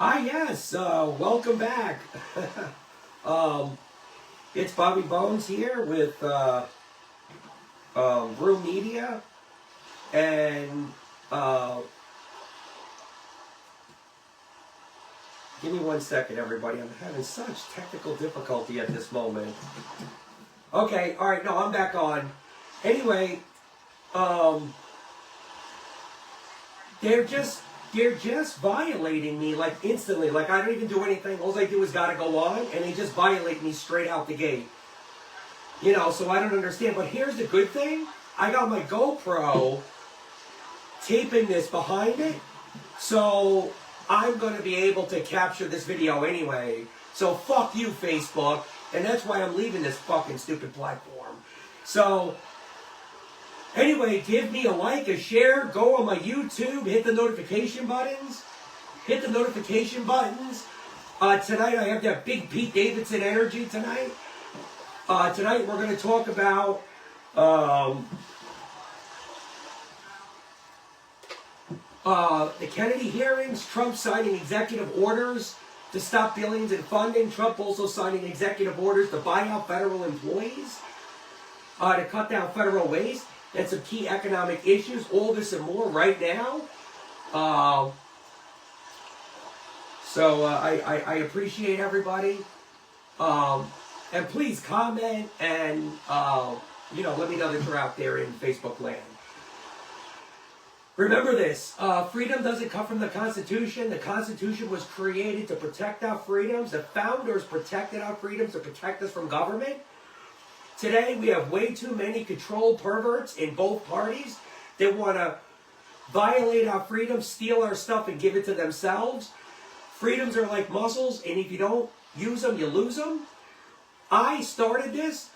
Yes, welcome back. um, it's Bobby Bones here with Brew Media, and give me 1 second, everybody. I'm having such technical difficulty at this moment. Okay, all right, no, I'm back on. Anyway, they're just violating me like instantly. Like I don't even do anything. All I do is gotta go on, and they just violate me straight out the gate. You know, so I don't understand. But here's the good thing: I got my GoPro taping this behind it, so I'm gonna be able to capture this video anyway. So fuck you, Facebook, and that's why I'm leaving this fucking stupid platform. So. Anyway, give me a like, a share, go on my YouTube, hit the notification buttons. Hit the notification buttons. Tonight I have that big Pete Davidson energy tonight. Tonight we're going to talk about the Kennedy hearings, Trump signing executive orders to stop billions in funding, Trump also signing executive orders to buy out federal employees, to cut down federal waste, and some key economic issues. All this and more right now. I appreciate everybody. And please comment and, let me know that you're out there in Facebook land. Remember this, freedom doesn't come from the Constitution. The Constitution was created to protect our freedoms. The founders protected our freedoms to protect us from government. Today, we have way too many control perverts in both parties. They want to violate our freedoms, steal our stuff, and give it to themselves. Freedoms are like muscles, and if you don't use them, you lose them. I started this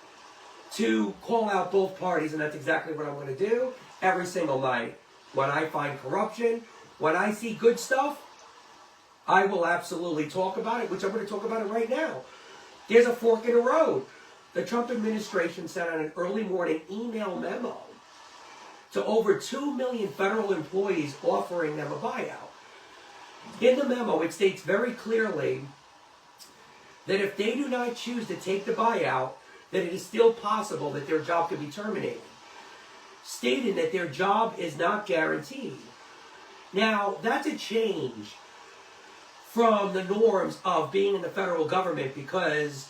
to call out both parties, and that's exactly what I'm going to do every single night. When I find corruption, when I see good stuff, I will absolutely talk about it, which I'm going to talk about it right now. There's a fork in the road. The Trump administration sent out an early morning email memo to over 2 million federal employees offering them a buyout. In the memo, it states very clearly that if they do not choose to take the buyout, that it is still possible that their job could be terminated, stating that their job is not guaranteed. Now, that's a change from the norms of being in the federal government because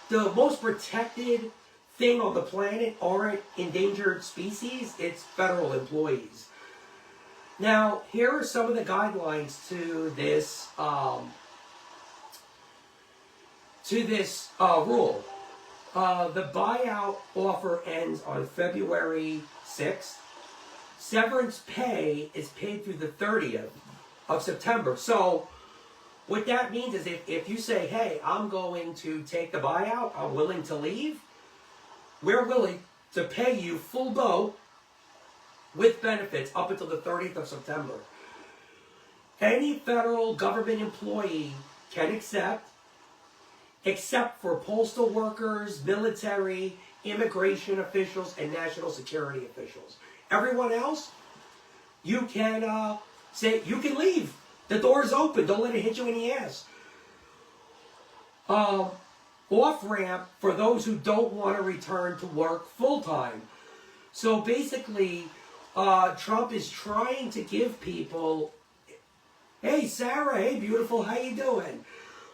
the most protected thing on the planet aren't endangered species, it's federal employees. Now, here are some of the guidelines to this rule. The buyout offer ends on February 6th. Severance pay is paid through the 30th of September. So, what that means is if you say, hey, I'm going to take the buyout, I'm willing to leave, we're willing to pay you full boat with benefits up until the 30th of September. Any federal government employee can accept, except for postal workers, military, immigration officials, and national security officials. Everyone else, you can say, you can leave. The door is open. Don't let it hit you in the ass. Off-ramp for those who don't want to return to work full-time. So basically, Trump is trying to give people, hey, Sarah, hey, beautiful, how you doing?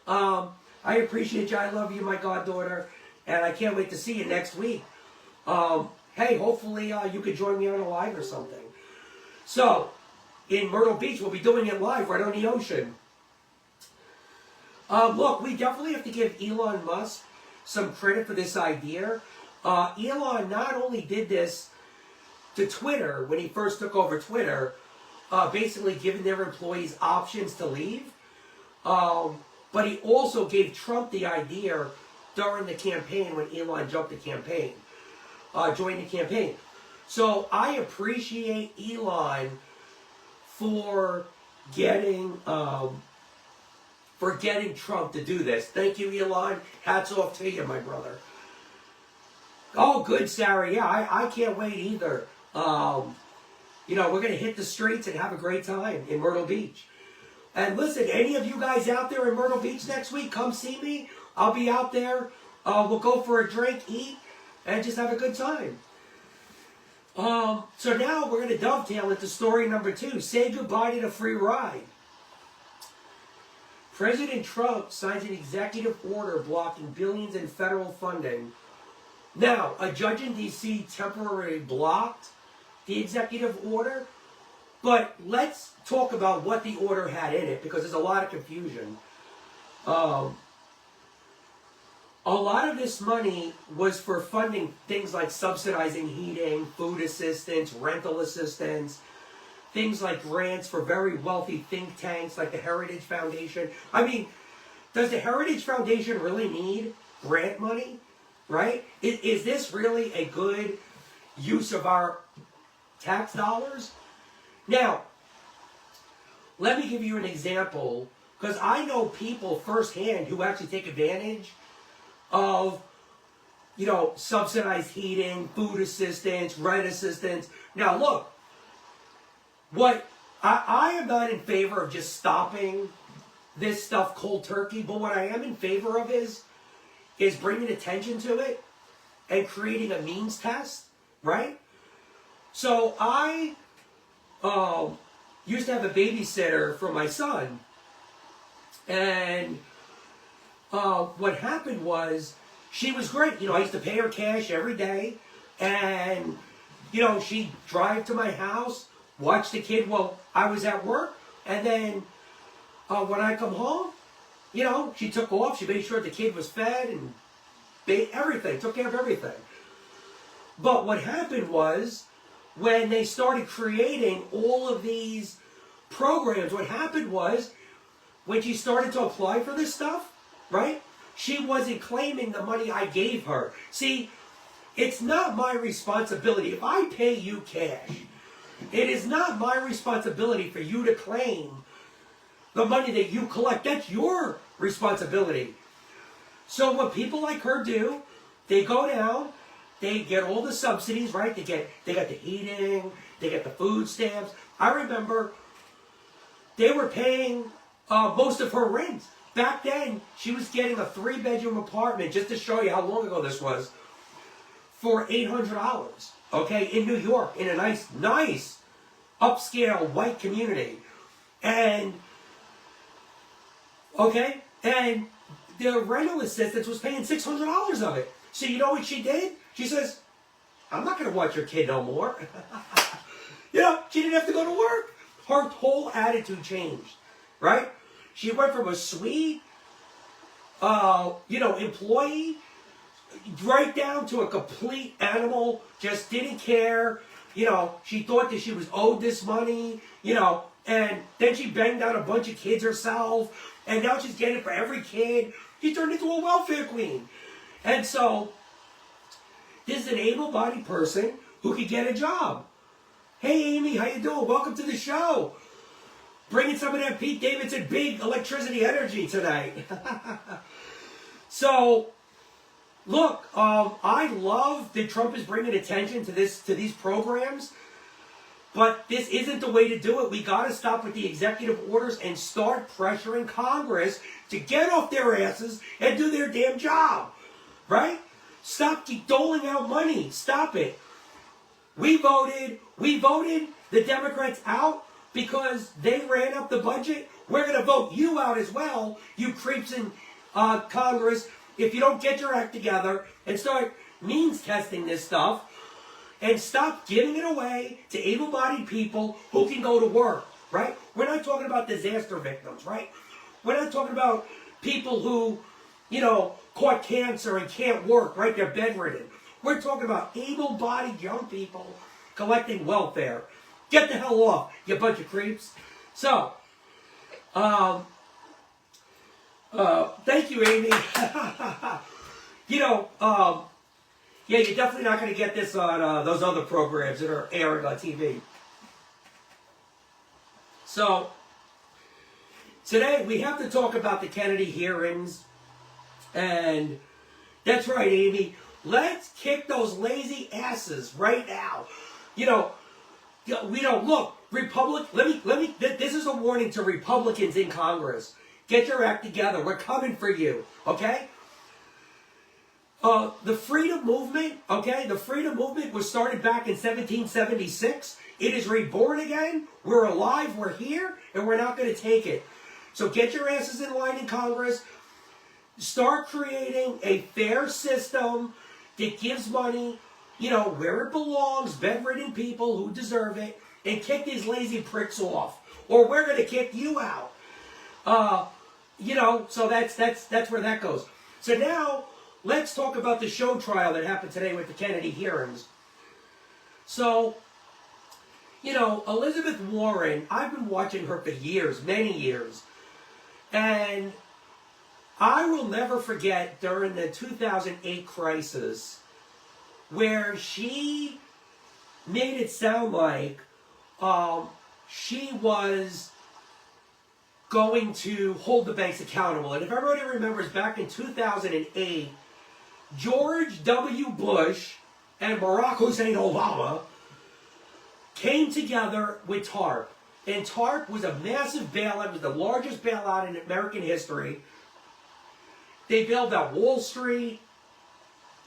I appreciate you. I love you, my goddaughter. And I can't wait to see you next week. Hey, hopefully you could join me on a live or something. So, in Myrtle Beach, we'll be doing it live right on the ocean. Look, we definitely have to give Elon Musk some credit for this idea. Elon not only did this to Twitter when he first took over Twitter, basically giving their employees options to leave, but he also gave Trump the idea during the campaign when Elon joined the campaign. So I appreciate Elon for getting Trump to do this. Thank you, Elon. Hats off to you, my brother. Oh, good, Sarah. Yeah, I can't wait either. We're going to hit the streets and have a great time in Myrtle Beach. And listen, any of you guys out there in Myrtle Beach next week, come see me. I'll be out there. We'll go for a drink, eat, and just have a good time. So now we're going to dovetail into story number 2. Say goodbye to the free ride. President Trump signs an executive order blocking billions in federal funding. Now, a judge in D.C. temporarily blocked the executive order, but let's talk about what the order had in it, because there's a lot of confusion. A lot of this money was for funding things like subsidizing heating, food assistance, rental assistance, things like grants for very wealthy think tanks like the Heritage Foundation. I mean, does the Heritage Foundation really need grant money, right? Is this really a good use of our tax dollars? Now, let me give you an example, because I know people firsthand who actually take advantage of, you know, subsidized heating, food assistance, rent assistance. Now, look, what I am not in favor of just stopping this stuff cold turkey, but what I am in favor of is bringing attention to it and creating a means test, right? So I used to have a babysitter for my son, and what happened was, she was great. You know, I used to pay her cash every day, and, you know, she'd drive to my house, watch the kid while I was at work, and then when I come home, you know, she took off, she made sure the kid was fed, and everything, took care of everything. But what happened was, when they started creating all of these programs, what happened was, when she started to apply for this stuff, right? She wasn't claiming the money I gave her. See, it's not my responsibility. If I pay you cash, it is not my responsibility for you to claim the money that you collect. That's your responsibility. So what people like her do, they go down, they get all the subsidies, right? They got the heating, they get the food stamps. I remember they were paying most of her rent. Back then, she was getting a 3-bedroom apartment, just to show you how long ago this was, for $800, okay, in New York, in a nice, upscale white community. And, okay, and the rental assistance was paying $600 of it. So you know what she did? She says, I'm not going to watch your kid no more. You know, she didn't have to go to work. Her whole attitude changed, right? She went from a sweet, you know, employee right down to a complete animal, just didn't care. You know, she thought that she was owed this money, you know, and then she banged out a bunch of kids herself, and now she's getting it for every kid. She turned into a welfare queen. And so, this is an able-bodied person who could get a job. Hey, Amy, how you doing? Welcome to the show. Bringing some of that Pete Davidson big electricity energy tonight. So, look, I love that Trump is bringing attention to these programs, but this isn't the way to do it. We got to stop with the executive orders and start pressuring Congress to get off their asses and do their damn job, right? Stop doling out money. Stop it. We voted the Democrats out because they ran up the budget. We're going to vote you out as well, you creeps in Congress, if you don't get your act together and start means testing this stuff and stop giving it away to able-bodied people who can go to work, right? We're not talking about disaster victims, right? We're not talking about people who, you know, caught cancer and can't work, right? They're bedridden. We're talking about able-bodied young people collecting welfare. Get the hell off, you bunch of creeps. So, thank you, Amy. You know, yeah, you're definitely not going to get this on those other programs that are airing on TV. So, today we have to talk about the Kennedy hearings. And that's right, Amy. Let's kick those lazy asses right now. You know, we don't look. This is a warning to Republicans in Congress. Get your act together. We're coming for you, okay? The freedom movement, okay? The freedom movement was started back in 1776. It is reborn again. We're alive, we're here, and we're not going to take it. So get your asses in line in Congress. Start creating a fair system that gives money, where it belongs, bedridden people who deserve it, and kick these lazy pricks off. Or we're going to kick you out. So that's where that goes. So now, let's talk about the show trial that happened today with the Kennedy hearings. So, Elizabeth Warren, I've been watching her for years, many years. And I will never forget during the 2008 crisis where she made it sound like she was going to hold the banks accountable. And if everybody remembers, back in 2008, George W. Bush and Barack Hussein Obama came together with TARP. And TARP was a massive bailout. It was the largest bailout in American history. They bailed out Wall Street.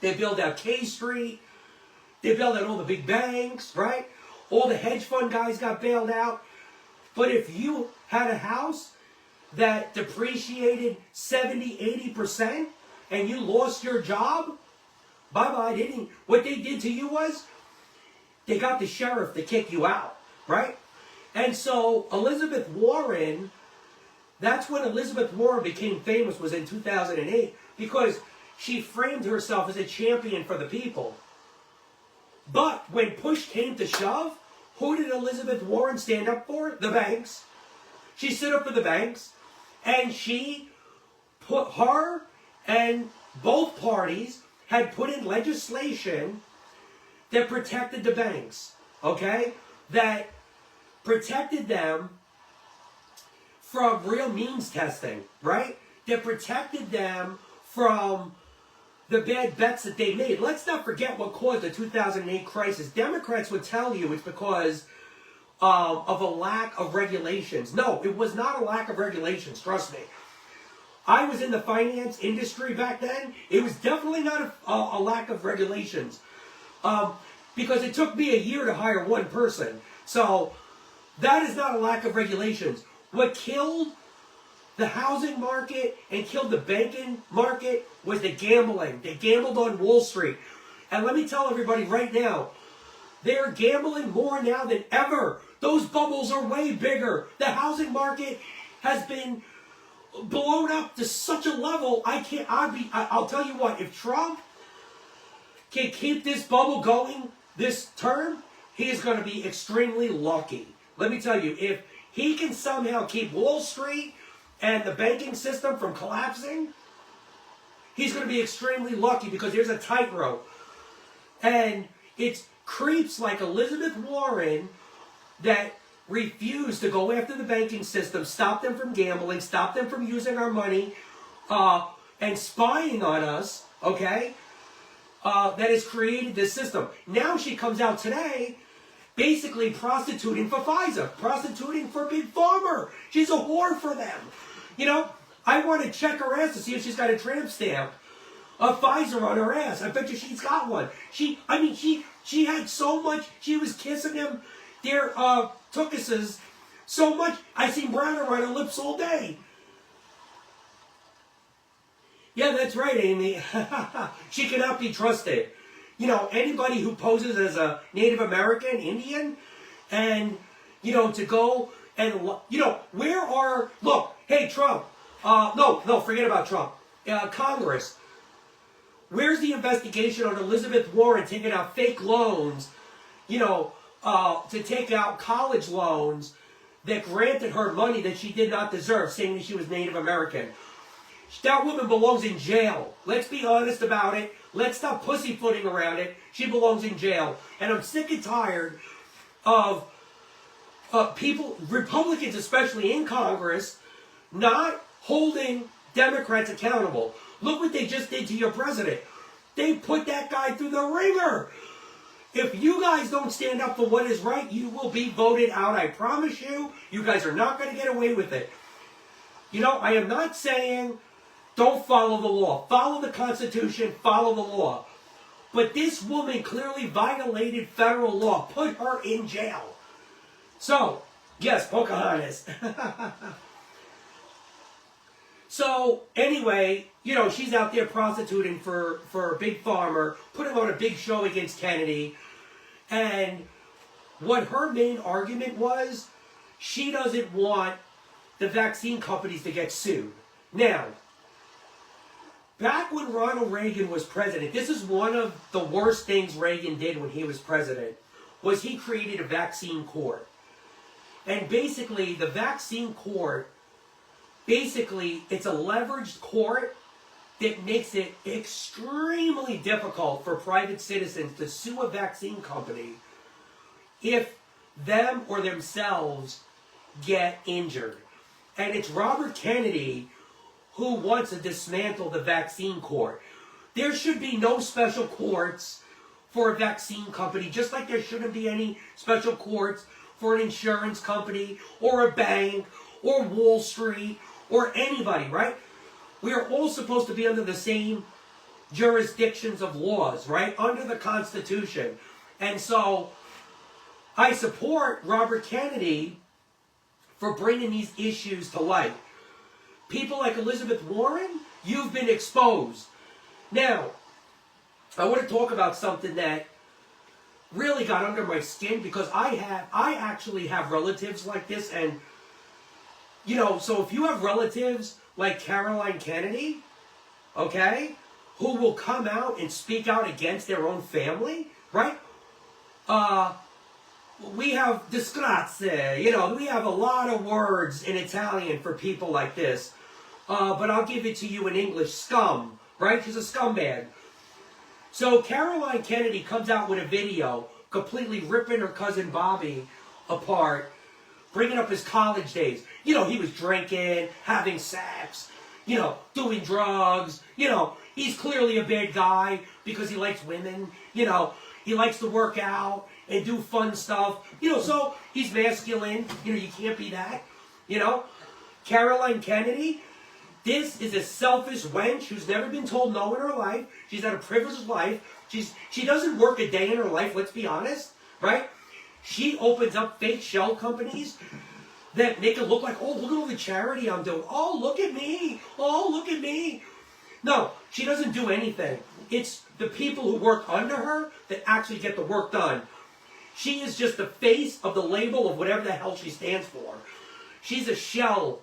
They bailed out K Street. They bailed out all the big banks, right? All the hedge fund guys got bailed out. But if you had a house that depreciated 70-80% and you lost your job, bye-bye. What they did to you was they got the sheriff to kick you out, right? And so Elizabeth Warren, that's when Elizabeth Warren became famous, was in 2008, because she framed herself as a champion for the people. But when push came to shove, who did Elizabeth Warren stand up for? The banks. She stood up for the banks, and she put her and both parties had put in legislation that protected the banks, okay? That protected them from real means testing, right? That protected them from the bad bets that they made. Let's not forget what caused the 2008 crisis. Democrats would tell you it's because of a lack of regulations. No, it was not a lack of regulations, trust me. I was in the finance industry back then. It was definitely not a lack of regulations. Because it took me a year to hire one person. So that is not a lack of regulations. What killed the housing market and killed the banking market was the gambling. They gambled on Wall Street. And let me tell everybody right now, they're gambling more now than ever. Those bubbles are way bigger. The housing market has been blown up to such a level, I'll tell you what, if Trump can keep this bubble going this term, he is going to be extremely lucky. Let me tell you, if he can somehow keep Wall Street and the banking system from collapsing, he's going to be extremely lucky, because there's a tightrope. And it's creeps like Elizabeth Warren that refuse to go after the banking system, stop them from gambling, stop them from using our money, and spying on us, okay? That has created this system. Now she comes out today basically prostituting for Pfizer, prostituting for Big Pharma. She's a whore for them. I want to check her ass to see if she's got a tramp stamp of Pfizer on her ass. I bet you she's got one. She had so much, she was kissing him, their tookuses, so much. I seen brown on her lips all day. Yeah, that's right, Amy. She cannot be trusted. Anybody who poses as a Native American, Indian, and, to go and, look, hey, Trump, no, forget about Trump. Congress, where's the investigation on Elizabeth Warren taking out fake loans, to take out college loans that granted her money that she did not deserve, saying that she was Native American? That woman belongs in jail. Let's be honest about it. Let's stop pussyfooting around it. She belongs in jail. And I'm sick and tired of people, Republicans especially in Congress, not holding Democrats accountable. Look what they just did to your president. They put that guy through the ringer. If you guys don't stand up for what is right, you will be voted out. I promise you. You guys are not going to get away with it. You know, I am not saying don't follow the law. Follow the Constitution. Follow the law. But this woman clearly violated federal law. Put her in jail. So, yes, Pocahontas. So, anyway, you know, she's out there prostituting for a big farmer, putting on a big show against Kennedy. And what her main argument was, she doesn't want the vaccine companies to get sued. Now, back when Ronald Reagan was president, this is one of the worst things Reagan did when he was president, was he created a vaccine court. And basically, the vaccine court, basically, it's a leveraged court that makes it extremely difficult for private citizens to sue a vaccine company if them or themselves get injured. And it's Robert Kennedy who wants to dismantle the vaccine court. There should be no special courts for a vaccine company, just like there shouldn't be any special courts for an insurance company or a bank or Wall Street or anybody, right? We are all supposed to be under the same jurisdictions of laws, right? Under the Constitution. And so I support Robert Kennedy for bringing these issues to light. People like Elizabeth Warren, you've been exposed. Now, I want to talk about something that really got under my skin, because I actually have relatives like this. And, you know, so if you have relatives like Caroline Kennedy, okay, who will come out and speak out against their own family, right? We have disgrazie, you know, we have a lot of words in Italian for people like this. But I'll give it to you in English, scum, right? She's a scumbag. So Caroline Kennedy comes out with a video completely ripping her cousin Bobby apart, bringing up his college days. You know, he was drinking, having sex, you know, doing drugs. You know, he's clearly a bad guy because he likes women. You know, he likes to work out and do fun stuff. You know, so he's masculine. You know, you can't be that. You know, Caroline Kennedy, this is a selfish wench who's never been told no in her life. She's had a privileged life. She doesn't work a day in her life, let's be honest, right? She opens up fake shell companies that make it look like, oh, look at all the charity I'm doing. Oh, look at me. Oh, look at me. No, she doesn't do anything. It's the people who work under her that actually get the work done. She is just the face of the label of whatever the hell she stands for. She's a shell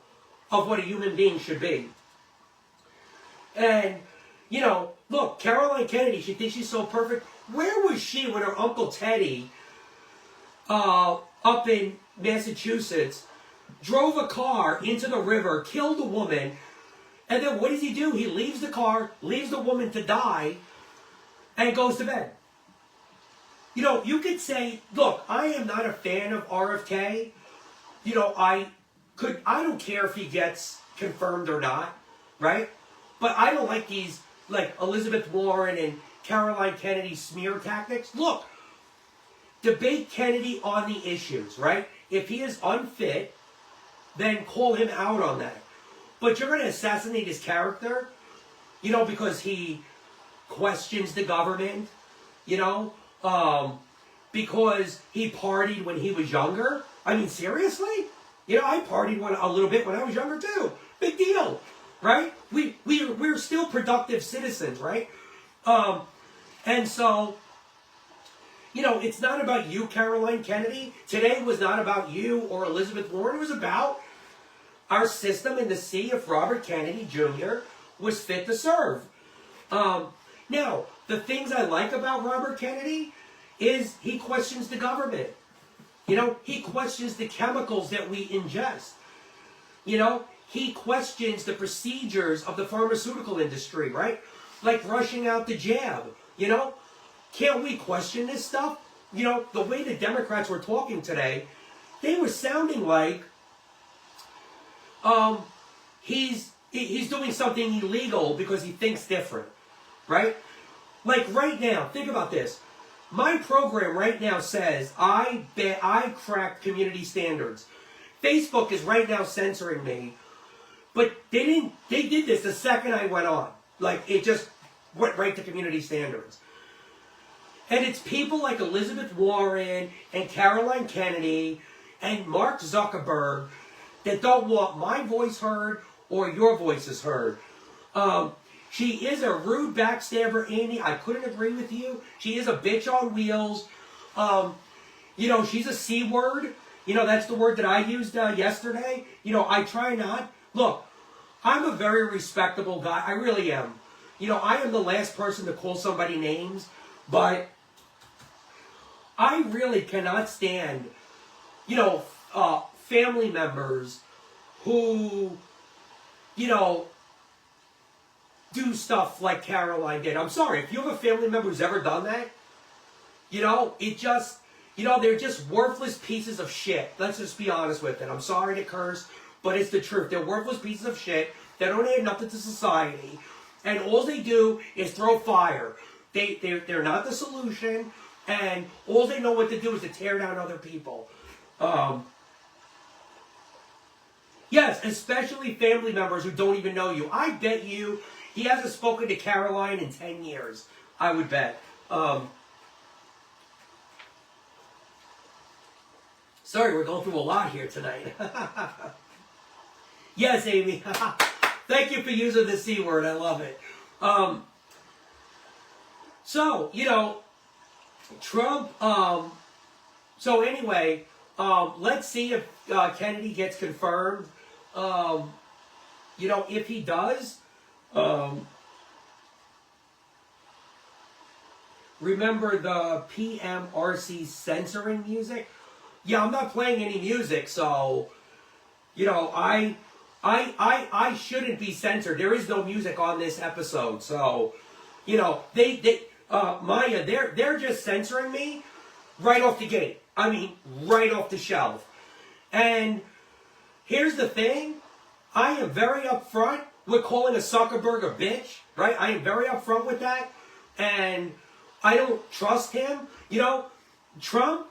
of what a human being should be. And, you know, look, Caroline Kennedy, she thinks she's so perfect. Where was she when her Uncle Teddy, up in Massachusetts, drove a car into the river, killed a woman, and then what does he do? He leaves the car, leaves the woman to die, and goes to bed. You know, you could say, look, I am not a fan of RFK. You know, I don't care if he gets confirmed or not, right? But I don't like these, like Elizabeth Warren and Caroline Kennedy smear tactics. Look, debate Kennedy on the issues, right? If he is unfit, then call him out on that. But you're going to assassinate his character, you know, because he questions the government, you know, because he partied when he was younger. I mean, seriously? You know, I partied a little bit when I was younger too. Big deal, right? We're still productive citizens, right? And so, you know, it's not about you, Caroline Kennedy. Today was not about you or Elizabeth Warren. It was about our system and to see if Robert Kennedy Jr. was fit to serve. Now, the things I like about Robert Kennedy is he questions the government. You know, he questions the chemicals that we ingest. You know, he questions the procedures of the pharmaceutical industry, right? Like rushing out the jab, you know? Can't we question this stuff? You know, the way the Democrats were talking today, they were sounding like he's doing something illegal because he thinks different, right? Like right now, think about this. My program right now says I cracked community standards. Facebook is right now censoring me, but they did this the second I went on. Like, it just went right to community standards. And it's people like Elizabeth Warren and Caroline Kennedy and Mark Zuckerberg that don't want my voice heard or your voices heard. She is a rude backstabber, Amy. I couldn't agree with you. She is a bitch on wheels. You know, she's a C word. You know, that's the word that I used yesterday. You know, I try not. Look, I'm a very respectable guy. I really am. You know, I am the last person to call somebody names, but I really cannot stand, you know, family members who, you know, do stuff like Caroline did. I'm sorry, if you have a family member who's ever done that, you know, it just, you know, they're just worthless pieces of shit. Let's just be honest with it. I'm sorry to curse, but it's the truth. They're worthless pieces of shit. They don't add nothing to society. And all they do is throw fire. They're not the solution. And all they know what to do is to tear down other people. Yes, especially family members who don't even know you. I bet you he hasn't spoken to Caroline in 10 years. I would bet. Sorry, we're going through a lot here tonight. Yes, Amy. Thank you for using the C word. I love it. So, you know, Trump, so anyway, let's see if Kennedy gets confirmed. You know, if he does, remember the PMRC censoring music? Yeah, I'm not playing any music, so, you know, I shouldn't be censored. There is no music on this episode, so, you know, Maya, they're just censoring me right off the gate. I mean, right off the shelf. And here's the thing. I am very upfront with calling a Zuckerberg a bitch, right? I am very upfront with that. And I don't trust him. You know, Trump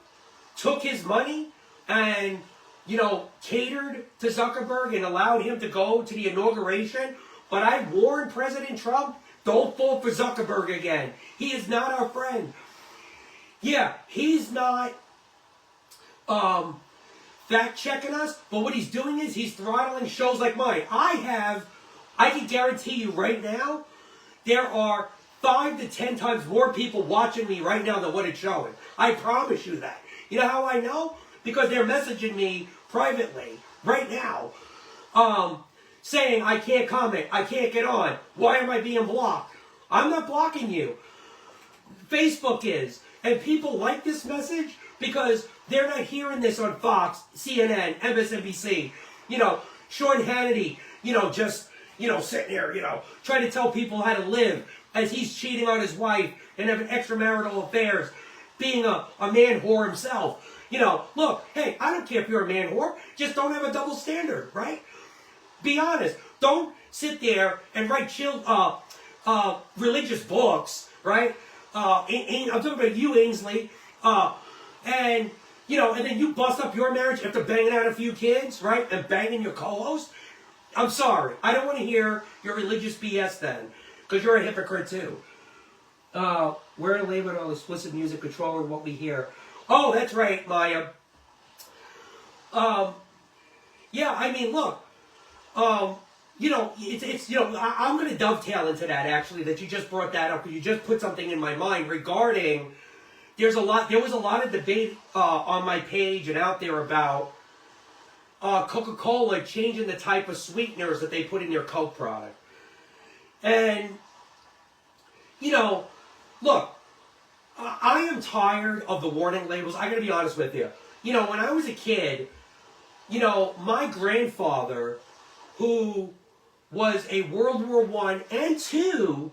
took his money and, you know, catered to Zuckerberg and allowed him to go to the inauguration. But I warned President Trump, don't fall for Zuckerberg again. He is not our friend. Yeah, he's not fact-checking us, but what he's doing is he's throttling shows like mine. I can guarantee you right now, there are 5 to 10 times more people watching me right now than what it's showing. I promise you that. You know how I know? Because they're messaging me privately right now, saying, I can't comment, I can't get on. Why am I being blocked? I'm not blocking you. Facebook is. And people like this message because they're not hearing this on Fox, CNN, MSNBC. You know, Sean Hannity, you know, just, you know, sitting there, you know, trying to tell people how to live as he's cheating on his wife and having extramarital affairs, being a man whore himself. You know, look, hey, I don't care if you're a man whore, just don't have a double standard, right? Be honest. Don't sit there and write religious books, right? I'm talking about you, Ainsley, and, you know, and then you bust up your marriage after banging out a few kids, right? And banging your co-host. I'm sorry. I don't want to hear your religious BS then, because you're a hypocrite too. We're to label on explicit music controlling what we hear. Oh, that's right, Maya. Yeah, I mean, look, you know, it's you know, I'm going to dovetail into that, actually, that you just brought that up, because you just put something in my mind regarding, there was a lot of debate on my page and out there about Coca-Cola changing the type of sweeteners that they put in their Coke product. And, you know, look, I am tired of the warning labels. I got to be honest with you. You know, when I was a kid, you know, my grandfather, who was a World War I and II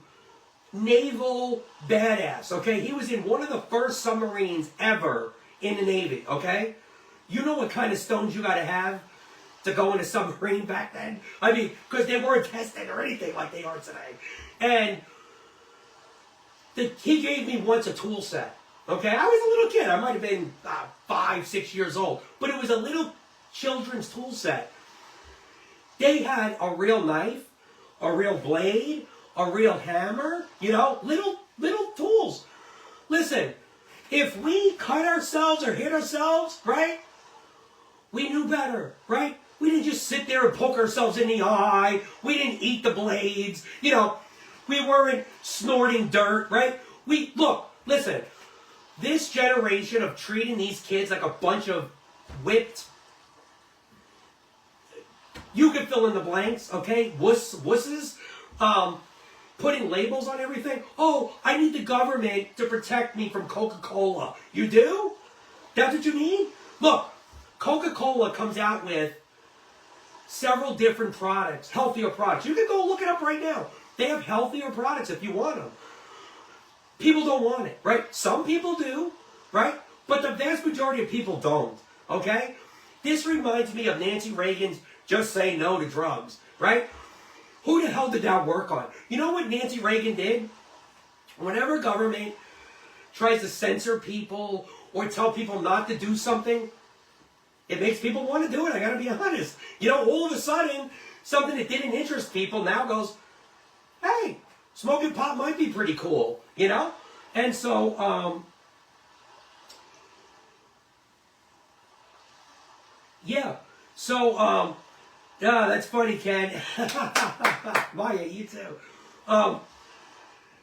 naval badass, okay? He was in one of the first submarines ever in the Navy, okay? You know what kind of stones you got to have to go in a submarine back then? I mean, because they weren't tested or anything like they are today. And he gave me once a tool set, Okay, I was a little kid. I might have been 5, 6 years old. But it was a little children's tool set. They had a real knife, a real blade, a real hammer, you know, little tools. Listen, if we cut ourselves or hit ourselves, right, we knew better, right? We didn't just sit there and poke ourselves in the eye. We didn't eat the blades. You know, we weren't snorting dirt, right? Look, listen, this generation of treating these kids like a bunch of whipped, you can fill in the blanks, okay, wusses, putting labels on everything. Oh, I need the government to protect me from Coca-Cola. You do? That's what you mean? Look, Coca-Cola comes out with several different products, healthier products. You can go look it up right now. They have healthier products if you want them. People don't want it, right? Some people do, right? But the vast majority of people don't, okay? This reminds me of Nancy Reagan's just say no to drugs, right? Who the hell did that work on? You know what Nancy Reagan did? Whenever government tries to censor people or tell people not to do something, it makes people want to do it. I got to be honest. You know, all of a sudden, something that didn't interest people now goes, hey, smoking pot might be pretty cool, you know? And so, yeah. So, yeah, that's funny, Ken. Maya, you too.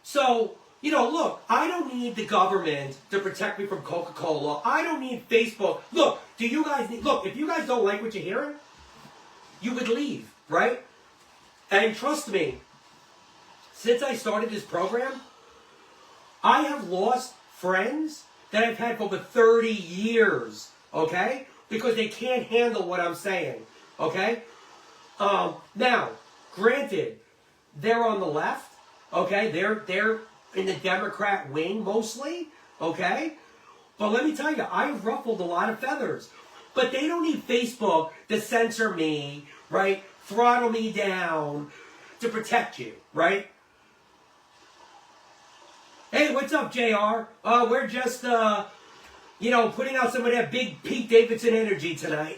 So, you know, look, I don't need the government to protect me from Coca-Cola. I don't need Facebook. Look, do you guys need, look, if you guys don't like what you're hearing, you would leave, right? And trust me, since I started this program, I have lost friends that I've had for over 30 years, okay? Because they can't handle what I'm saying, okay? Now, granted, they're on the left, okay? They're in the Democrat wing mostly, okay? But let me tell you, I've ruffled a lot of feathers. But they don't need Facebook to censor me, right? Throttle me down to protect you, right? Hey, what's up, JR? We're just, you know, putting out some of that big Pete Davidson energy tonight.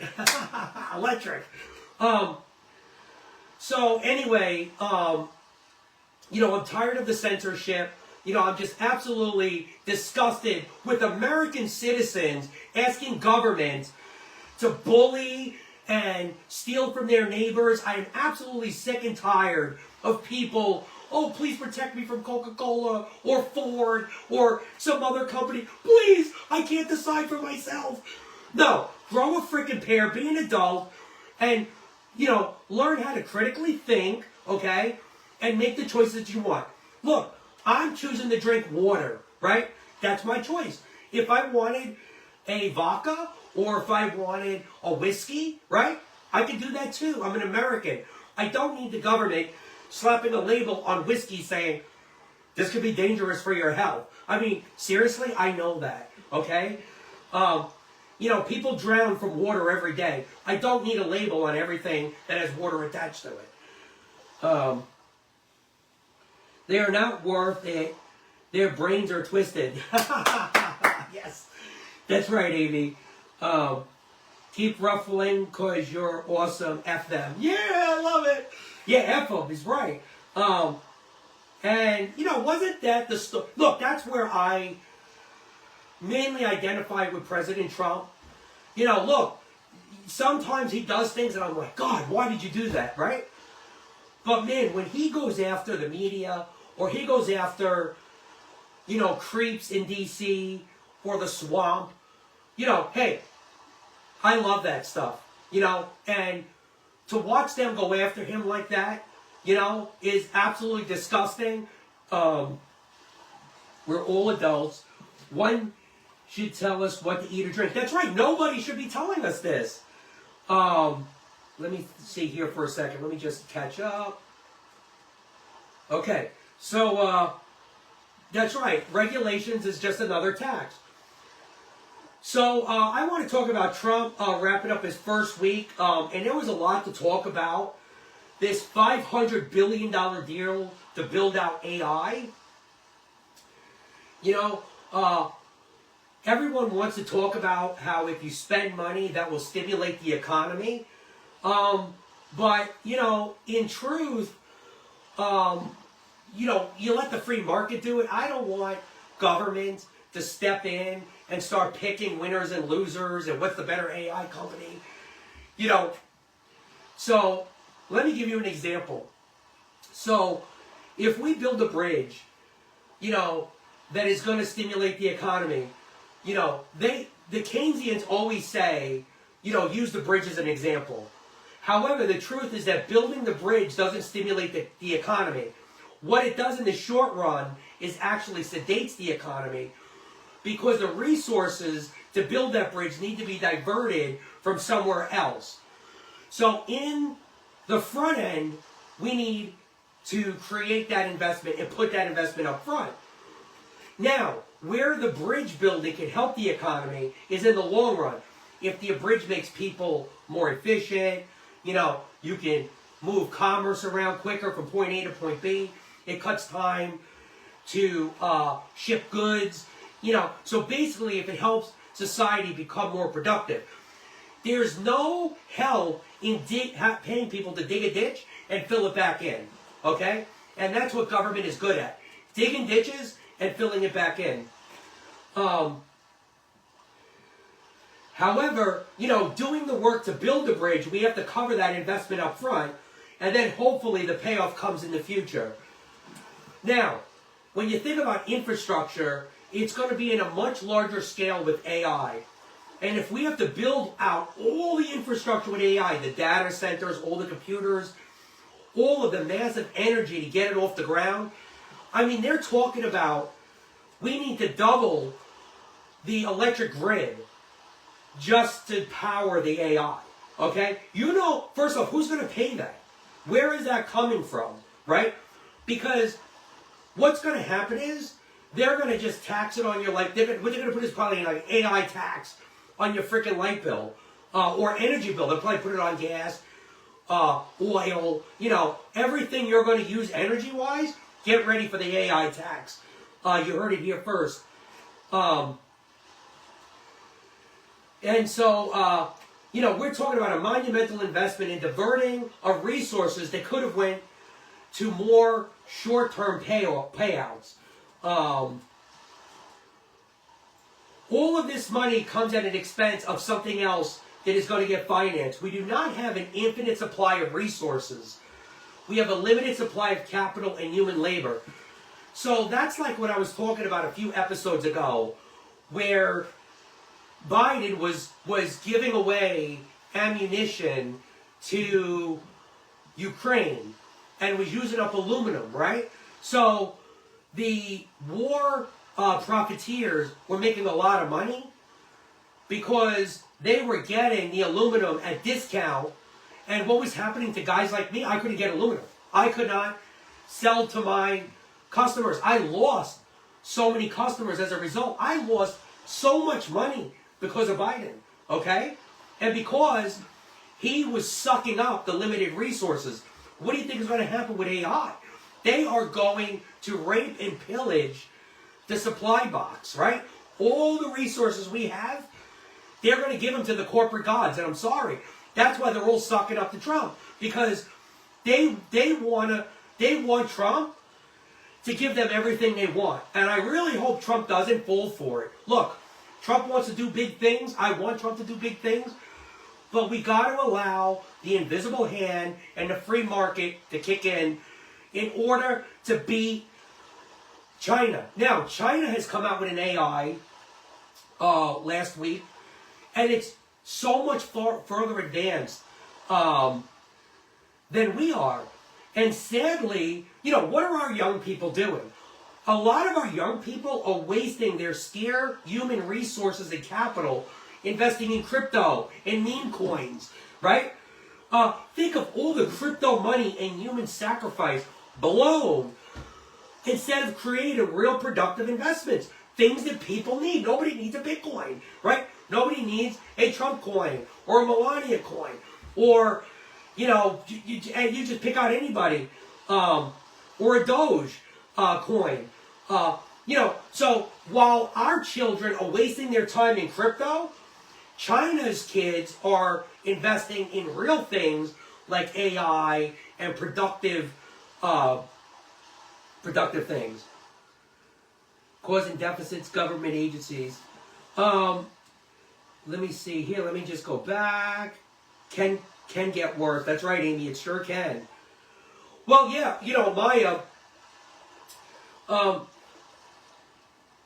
Electric. So anyway, you know, I'm tired of the censorship. You know, I'm just absolutely disgusted with American citizens asking government to bully and steal from their neighbors. I am absolutely sick and tired of people, oh, please protect me from Coca-Cola or Ford or some other company. Please, I can't decide for myself. No, grow a freaking pair, be an adult, and, you know, learn how to critically think, okay, and make the choices that you want. Look, I'm choosing to drink water, right? That's my choice. If I wanted a vodka or if I wanted a whiskey, right? I can do that too. I'm an American. I don't need the government slapping a label on whiskey saying, this could be dangerous for your health. I mean, seriously, I know that, okay? You know, people drown from water every day. I don't need a label on everything that has water attached to it. They are not worth it. Their brains are twisted. Yes, that's right, Amy. Keep ruffling because you're awesome. F them. Yeah, I love it. Yeah, F them is right. And, you know, wasn't that the story? Look, that's where I mainly identify with President Trump. You know, look, sometimes he does things and I'm like, God, why did you do that, right? But man, when he goes after the media or he goes after, you know, creeps in D.C. or the swamp, you know, hey, I love that stuff, you know, and to watch them go after him like that, you know, is absolutely disgusting. We're all adults. One should tell us what to eat or drink. That's right, nobody should be telling us this. Let me see here for a second. Let me just catch up. Okay, so that's right. Regulations is just another tax. So I want to talk about Trump wrapping up his first week, and there was a lot to talk about. This $500 billion deal to build out AI. You know, everyone wants to talk about how if you spend money, that will stimulate the economy. But, in truth, you let the free market do it. I don't want government to step in and start picking winners and losers and what's the better AI company. So let me give you an example. So if we build a bridge, that is going to stimulate the economy, the Keynesians always say, use the bridge as an example. However, the truth is that building the bridge doesn't stimulate the economy. What it does in the short run is actually sedates the economy, because the resources to build that bridge need to be diverted from somewhere else. So in the front end, we need to create that investment and put that investment up front. Now, where the bridge building can help the economy is in the long run. If the bridge makes people more efficient, you can move commerce around quicker from point A to point B. It cuts time to ship goods. So basically, if it helps society become more productive, there's no help in paying people to dig a ditch and fill it back in. Okay? And that's what government is good at. Digging ditches and filling it back in. However, doing the work to build the bridge, we have to cover that investment up front, and then hopefully the payoff comes in the future. Now, when you think about infrastructure, it's going to be in a much larger scale with AI. And if we have to build out all the infrastructure with AI, the data centers, all the computers, all of the massive energy to get it off the ground, they're talking about we need to double the electric grid just to power the AI, okay? First off, who's going to pay that? Where is that coming from, right? Because what's going to happen is they're going to just tax it on your light. What they're going to put is probably an AI tax on your freaking light bill or energy bill. They'll probably put it on gas, oil, everything you're going to use energy-wise. Get ready for the AI tax. You heard it here first. And so, we're talking about a monumental investment in diverting of resources that could have went to more short-term payouts. All of this money comes at an expense of something else that is going to get financed. We do not have an infinite supply of resources. We have a limited supply of capital and human labor. So that's like what I was talking about a few episodes ago, where Biden was giving away ammunition to Ukraine and was using up aluminum, right? So the war profiteers were making a lot of money because they were getting the aluminum at discount. And what was happening to guys like me? I couldn't get aluminum. I could not sell to my customers. I lost so many customers as a result. I lost so much money because of Biden, okay? And because he was sucking up the limited resources. What do you think is going to happen with AI? They are going to rape and pillage the supply box, right? All the resources we have, they're going to give them to the corporate gods. And I'm sorry. That's why they're all sucking up to Trump. Because they want Trump to give them everything they want. And I really hope Trump doesn't fall for it. Look, Trump wants to do big things. I want Trump to do big things. But we got to allow the invisible hand and the free market to kick in order to beat China. Now, China has come out with an AI last week, and it's so much further advanced than we are. And sadly, what are our young people doing? A lot of our young people are wasting their scarce human resources and capital investing in crypto and meme coins, right? Think of all the crypto money and human sacrifice blown instead of creating real productive investments. Things that people need. Nobody needs a Bitcoin, right? Nobody needs a Trump coin or a Melania coin or, you just pick out anybody or a Doge coin. So while our children are wasting their time in crypto, China's kids are investing in real things like AI and productive things, causing deficits, government agencies. Let me see here. Let me just go back. Can get worse. That's right, Amy. It sure can. Well, yeah. Maya.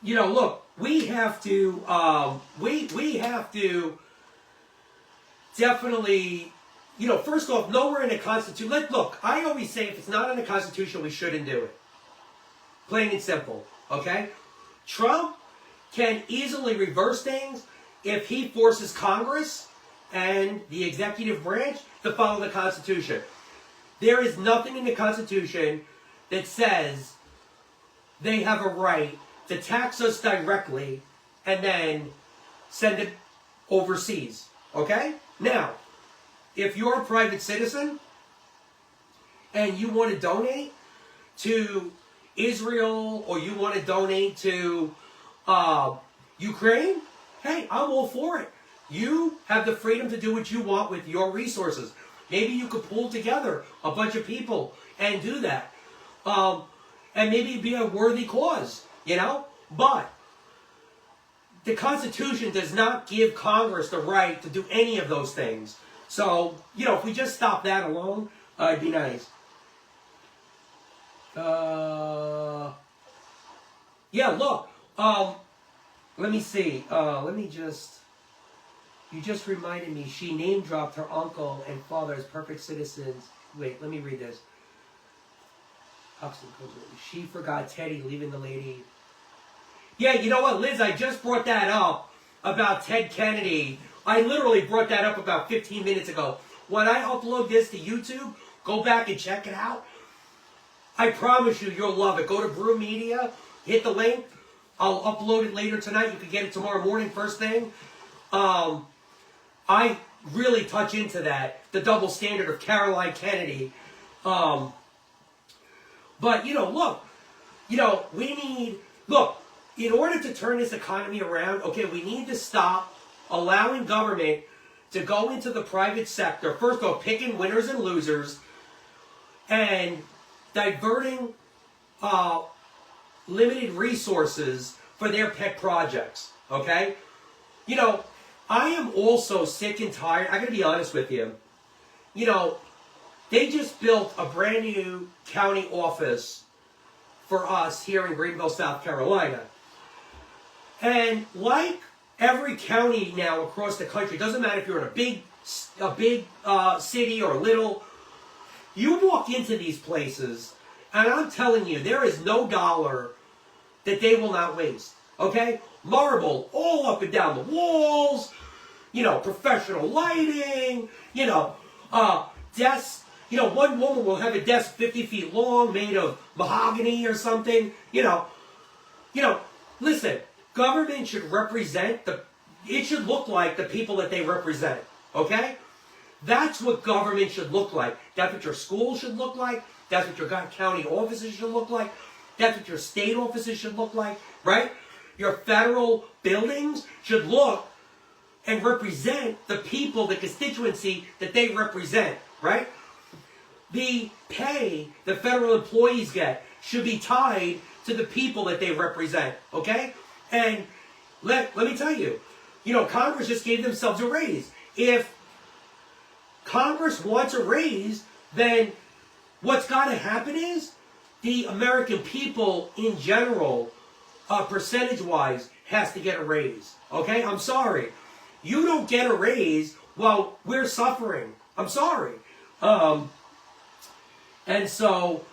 Look. We have to. We have to definitely. First off, nowhere in the Constitution. Look. I always say if it's not in the Constitution, we shouldn't do it. Plain and simple. Okay. Trump can easily reverse things if he forces Congress and the executive branch to follow the Constitution. There is nothing in the Constitution that says they have a right to tax us directly and then send it overseas. Okay? Now, if you're a private citizen and you want to donate to Israel or you want to donate to Ukraine, hey, I'm all for it. You have the freedom to do what you want with your resources. Maybe you could pull together a bunch of people and do that. And maybe it'd be a worthy cause, But the Constitution does not give Congress the right to do any of those things. So, if we just stop that alone, it'd be nice. Yeah, look. Let me see. You just reminded me. She name dropped her uncle and father as perfect citizens. Wait, let me read this. She forgot Teddy leaving the lady. Yeah, you know what, Liz? I just brought that up about Ted Kennedy. I literally brought that up about 15 minutes ago. When I upload this to YouTube, go back and check it out. I promise you'll love it. Go to Brew Media, hit the link. I'll upload it later tonight. You can get it tomorrow morning, first thing. I really touch into that, the double standard of Caroline Kennedy. But, look, in order to turn this economy around, okay, we need to stop allowing government to go into the private sector, first of all, picking winners and losers, and diverting limited resources for their pet projects, okay? I am also sick and tired. I gotta be honest with you. They just built a brand new county office for us here in Greenville, South Carolina. And like every county now across the country, doesn't matter if you're in a big city or a little, you walk into these places, and I'm telling you, there is no dollar that they will not waste. Okay? Marble all up and down the walls, professional lighting, desks. One woman will have a desk 50 feet long made of mahogany or something. Listen, government should represent it should look like the people that they represent. Okay? That's what government should look like. That's what your school should look like. That's what your county offices should look like. That's what your state offices should look like, right? Your federal buildings should look and represent the people, the constituency that they represent, right? The pay the federal employees get should be tied to the people that they represent, okay? And let me tell you, Congress just gave themselves a raise. If Congress wants a raise, then what's got to happen is the American people in general, percentage-wise, has to get a raise. Okay? I'm sorry. You don't get a raise while we're suffering. I'm sorry. And so,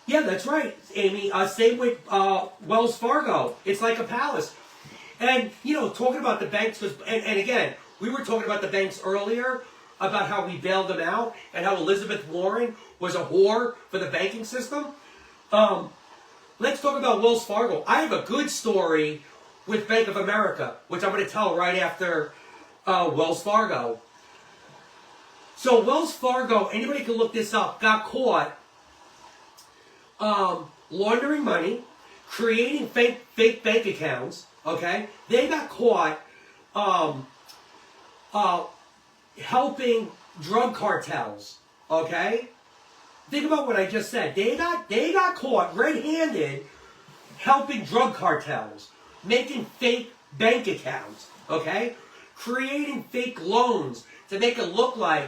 yeah, that's right, Amy. Same with Wells Fargo. It's like a palace. And, talking about the banks, and again, we were talking about the banks earlier, about how we bailed them out, and how Elizabeth Warren was a whore for the banking system. Let's talk about Wells Fargo. I have a good story with Bank of America, which I'm going to tell right after Wells Fargo. So Wells Fargo, anybody can look this up, got caught laundering money, creating fake bank accounts. Okay, they got caught helping drug cartels. Okay, think about what I just said. They got caught red-handed helping drug cartels, making fake bank accounts. Okay, creating fake loans to make it look like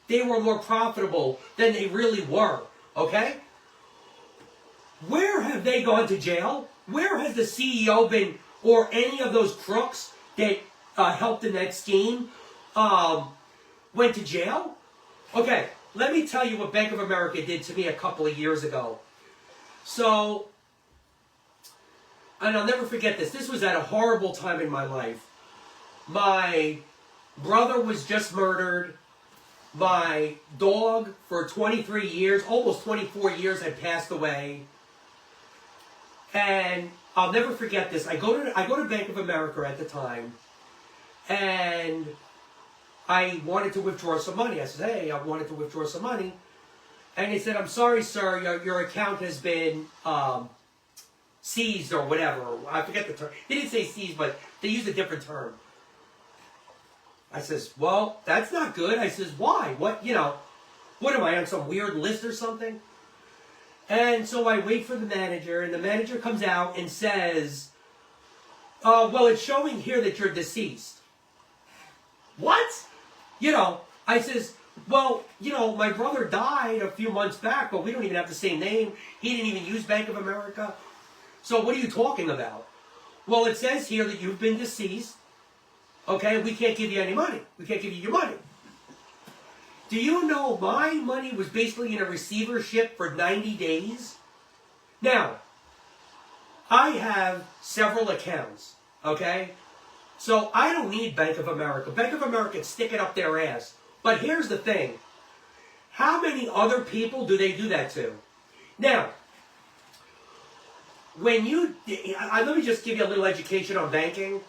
they were more profitable than they really were. Okay, where have they gone to jail? Where has the CEO been, or any of those crooks that helped in that scheme went to jail? Okay, let me tell you what Bank of America did to me a couple of years ago. So, and I'll never forget this. This was at a horrible time in my life. My brother was just murdered. My dog for 23 years, almost 24 years, had passed away. And I'll never forget this. I go to Bank of America at the time, and I wanted to withdraw some money. I said, hey, I wanted to withdraw some money. And he said, I'm sorry, sir, your account has been seized or whatever. I forget the term. They didn't say seized, but they used a different term. I says, well, that's not good. I says, why? What am I on some weird list or something? And so I wait for the manager, and the manager comes out and says, well, it's showing here that you're deceased. What? I says, well, my brother died a few months back, but we don't even have the same name. He didn't even use Bank of America. So what are you talking about? Well, it says here that you've been deceased. Okay, we can't give you any money. We can't give you your money. Do you know my money was basically in a receivership for 90 days? Now, I have several accounts, okay? So I don't need Bank of America. Bank of America can stick it up their ass. But here's the thing. How many other people do they do that to? Now, let me just give you a little education on banking,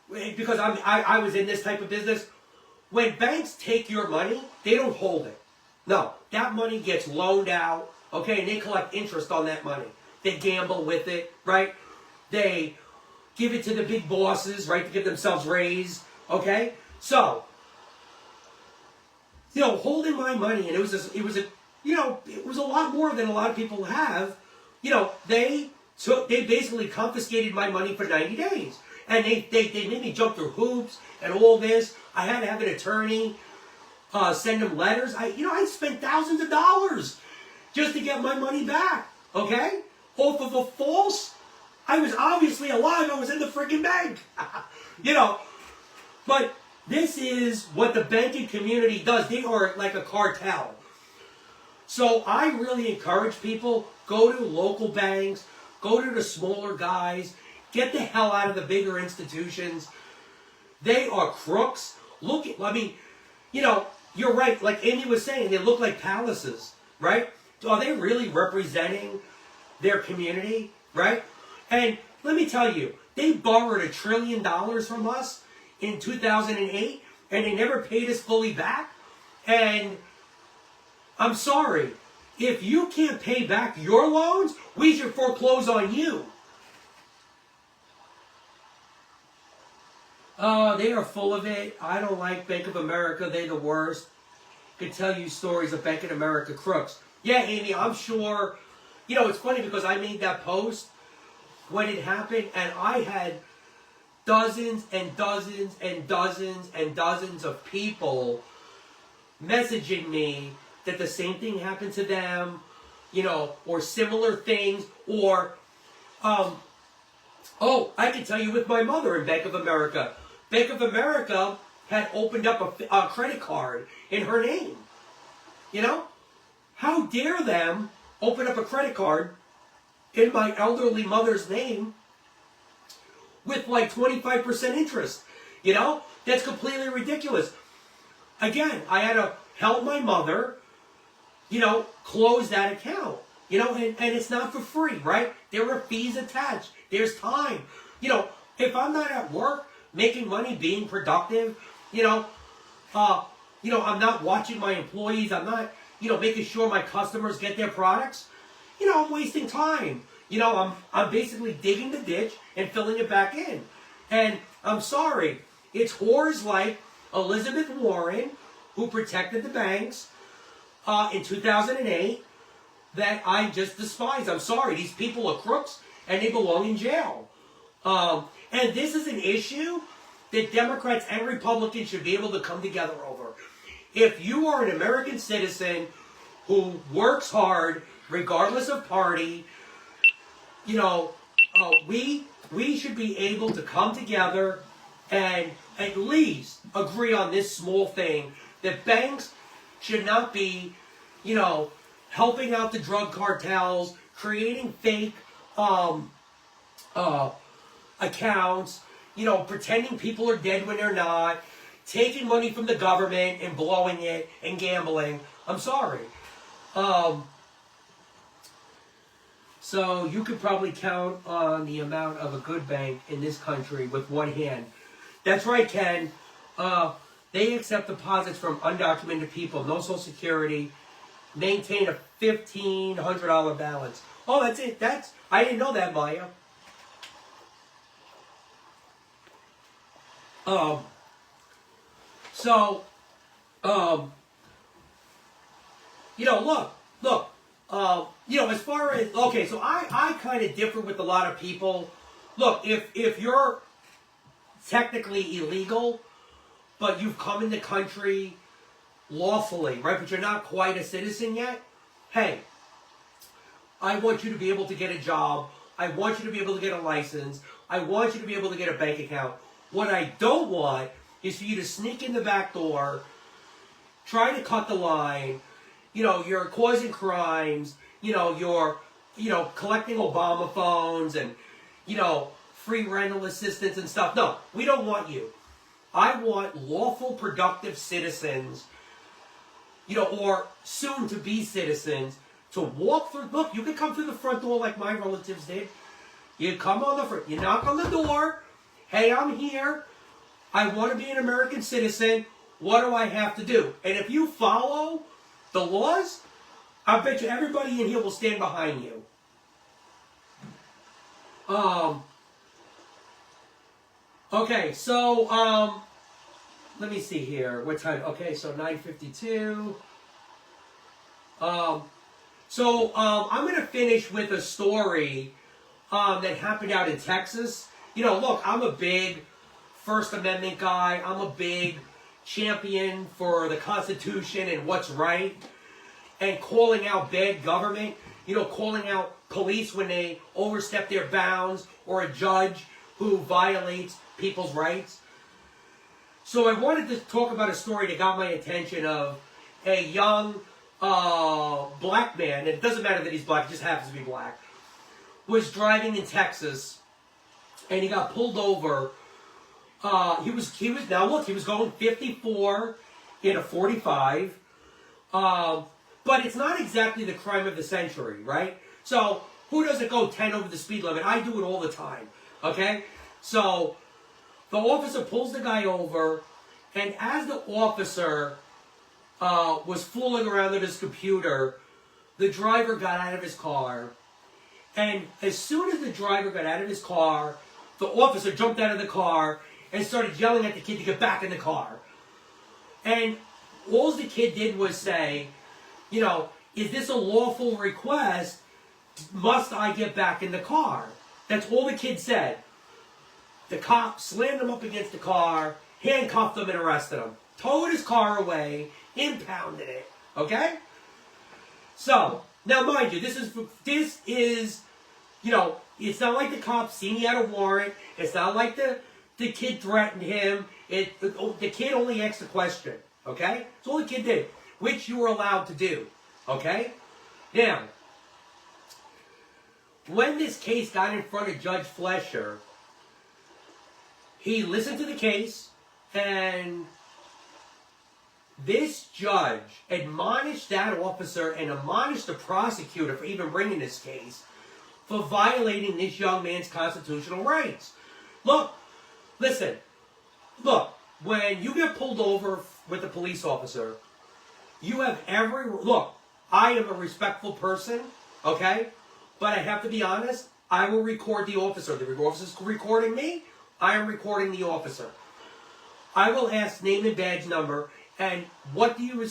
because I was in this type of business. When banks take your money, they don't hold it. No, that money gets loaned out, okay, and they collect interest on that money. They gamble with it, right? They give it to the big bosses, right, to give themselves raise, okay? So, holding my money, and it was a lot more than a lot of people have. They basically confiscated my money for 90 days. And they made me jump through hoops and all this. I had to have an attorney send them letters. I spent thousands of dollars just to get my money back, okay? Off of a false. I was obviously alive. I was in the freaking bank. But this is what the banking community does. They are like a cartel. So I really encourage people, go to local banks, go to the smaller guys, get the hell out of the bigger institutions. They are crooks. You're right. Like Amy was saying, they look like palaces, right? Are they really representing their community, right? And let me tell you, they borrowed $1 trillion from us in 2008, and they never paid us fully back. And I'm sorry, if you can't pay back your loans, we should foreclose on you. They are full of it. I don't like Bank of America. They're the worst. Could tell you stories of Bank of America crooks. Yeah, Amy, I'm sure. It's funny because I made that post when it happened, and I had dozens and dozens and dozens and dozens of people messaging me that the same thing happened to them, or similar things, or, I can tell you with my mother in Bank of America. Bank of America had opened up a credit card in her name. How dare them open up a credit card in my elderly mother's name with like 25% interest? That's completely ridiculous. Again, I had to help my mother, close that account. And it's not for free, right? There are fees attached. There's time. If I'm not at work, making money, being productive, I'm not watching my employees. I'm not, making sure my customers get their products. I'm wasting time. I'm basically digging the ditch and filling it back in. And I'm sorry, it's whores like Elizabeth Warren, who protected the banks in 2008, that I just despise. I'm sorry, these people are crooks and they belong in jail. And this is an issue that Democrats and Republicans should be able to come together over. If you are an American citizen who works hard, regardless of party, we should be able to come together and at least agree on this small thing, that banks should not be, helping out the drug cartels, creating fake accounts, pretending people are dead when they're not, taking money from the government and blowing it and gambling. I'm sorry. So you could probably count on the amount of a good bank in this country with one hand. That's right, Ken. They accept deposits from undocumented people, no Social Security, maintain a $1,500 balance. Oh, that's it. I didn't know that, Maya. Look, as far as, okay, so I kind of differ with a lot of people. Look, if you're technically illegal, but you've come in the country lawfully, right, but you're not quite a citizen yet, hey, I want you to be able to get a job. I want you to be able to get a license. I want you to be able to get a bank account. What I don't want is for you to sneak in the back door, try to cut the line, you're causing crimes, you're, collecting Obama phones and, free rental assistance and stuff. No, we don't want you. I want lawful, productive citizens, or soon-to-be citizens to walk through. Look, you can come through the front door like my relatives did. You come on the front, you knock on the door. Hey, I'm here. I want to be an American citizen. What do I have to do? And if you follow the laws, I bet you everybody in here will stand behind you. Okay, so, let me see here. What time? Okay, so 9:52. I'm going to finish with a story that happened out in Texas. Look, I'm a big First Amendment guy. I'm a big champion for the Constitution and what's right, and calling out bad government, calling out police when they overstep their bounds, or a judge who violates people's rights. So I wanted to talk about a story that got my attention, of a young black man, and it doesn't matter that he's black, it just happens to be black, was driving in Texas, and he got pulled over. He was going 54 in a 45, but it's not exactly the crime of the century, right? So who doesn't go 10 over the speed limit? I do it all the time, okay? So the officer pulls the guy over, and as the officer was fooling around with his computer, the driver got out of his car, and as soon as the driver got out of his car, the officer jumped out of the car and started yelling at the kid to get back in the car. And all the kid did was say, is this a lawful request? Must I get back in the car? That's all the kid said. The cop slammed him up against the car, handcuffed him, and arrested him. Towed his car away, impounded it. Okay? So, now mind you, this is, it's not like the cop seen he had a warrant. It's not like the kid threatened him. The kid only asked a question. Okay? That's all the kid did, which you were allowed to do. Okay? Now, when this case got in front of Judge Flesher, he listened to the case, and this judge admonished that officer and admonished the prosecutor for even bringing this case for violating this young man's constitutional rights. Look, when you get pulled over with a police officer, you have look, I am a respectful person. okay? But I have to be honest, I will record the officer. The officer's recording me, I am recording the officer. I will ask name and badge number, and what do you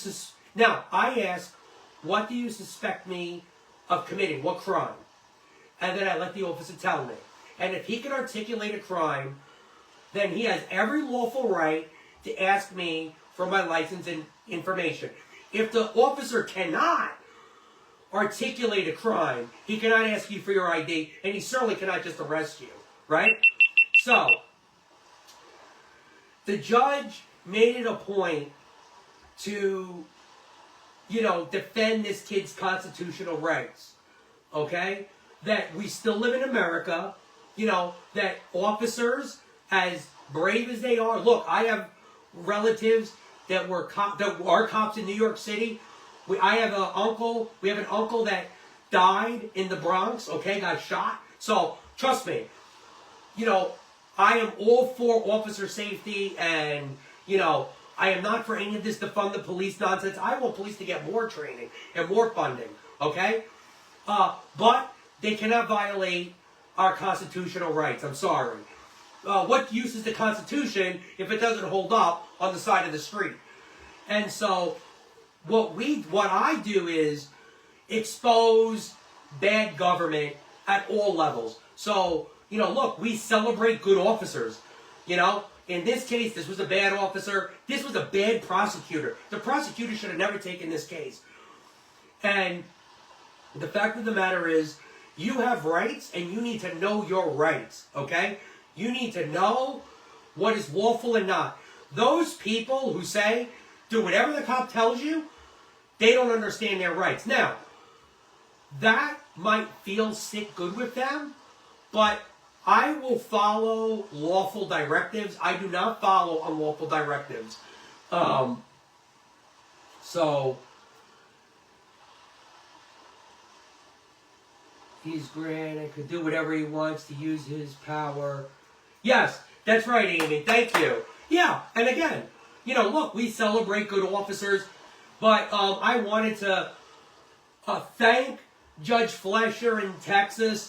now, I ask, what do you suspect me of committing? What crime? And then I let the officer tell me. And if he can articulate a crime, then he has every lawful right to ask me for my license and information. If the officer cannot articulate a crime, he cannot ask you for your ID, and he certainly cannot just arrest you, right? So, the judge made it a point to, defend this kid's constitutional rights, okay? That we still live in America, that officers, as brave as they are, look, I have relatives that are cops in New York City. We have an uncle that died in the Bronx, okay, got shot. So, trust me, I am all for officer safety, and, I am not for any of this defund the police nonsense. I want police to get more training and more funding, okay? But they cannot violate our constitutional rights. I'm sorry. What use is the Constitution if it doesn't hold up on the side of the street? And so, what I do is expose bad government at all levels. So, look, we celebrate good officers. In this case, this was a bad officer. This was a bad prosecutor. The prosecutor should have never taken this case. And the fact of the matter is, you have rights, and you need to know your rights, okay? You need to know what is lawful and not. Those people who say, do whatever the cop tells you, they don't understand their rights. Now, that might feel sit good with them, but I will follow lawful directives. I do not follow unlawful directives. So, he's granted, could do whatever he wants to use his power. Yes, that's right, Amy. Thank you. Yeah, and again, look, we celebrate good officers, but I wanted to thank Judge Fletcher in Texas.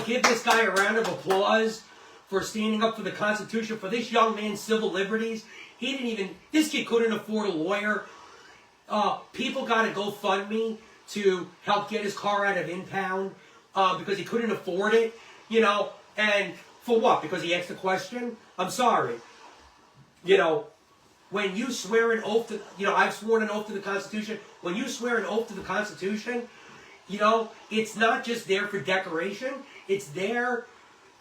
Give this guy a round of applause for standing up for the Constitution, for this young man's civil liberties. This kid couldn't afford a lawyer. People got a GoFundMe to help get his car out of impound because he couldn't afford it, and for what? Because he asked a question? I'm sorry. When you swear an oath to, I've sworn an oath to the Constitution. When you swear an oath to the Constitution, it's not just there for decoration. It's there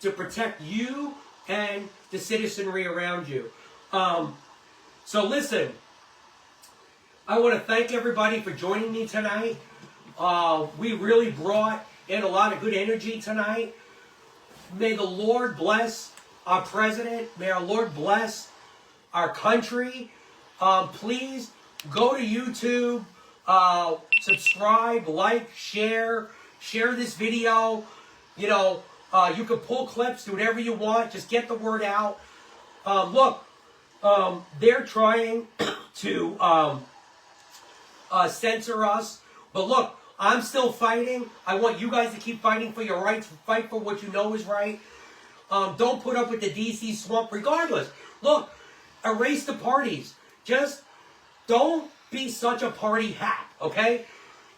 to protect you and the citizenry around you. So listen, I want to thank everybody for joining me tonight. We really brought in a lot of good energy tonight. May the Lord bless our president. May our Lord bless our country. Please go to YouTube. Subscribe, like, share this video. You can pull clips, do whatever you want. Just get the word out. Look, they're trying to censor us. But look, I'm still fighting. I want you guys to keep fighting for your rights. Fight for what you know is right. Don't put up with the DC swamp regardless. Look, erase the parties. Just don't be such a party hack, okay?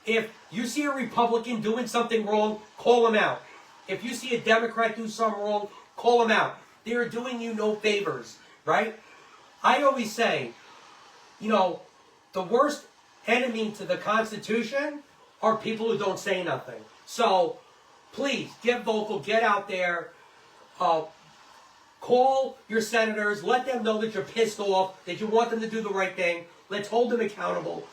If you see a Republican doing something wrong, call him out. If you see a Democrat do something wrong, call him out. They are doing you no favors, right? I always say, the worst enemy to the Constitution are people who don't say nothing. So, please, get vocal, get out there, call your senators, let them know that you're pissed off, that you want them to do the right thing. Let's hold them accountable.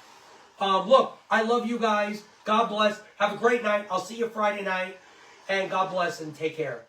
Look, I love you guys. God bless. Have a great night. I'll see you Friday night. And God bless and take care.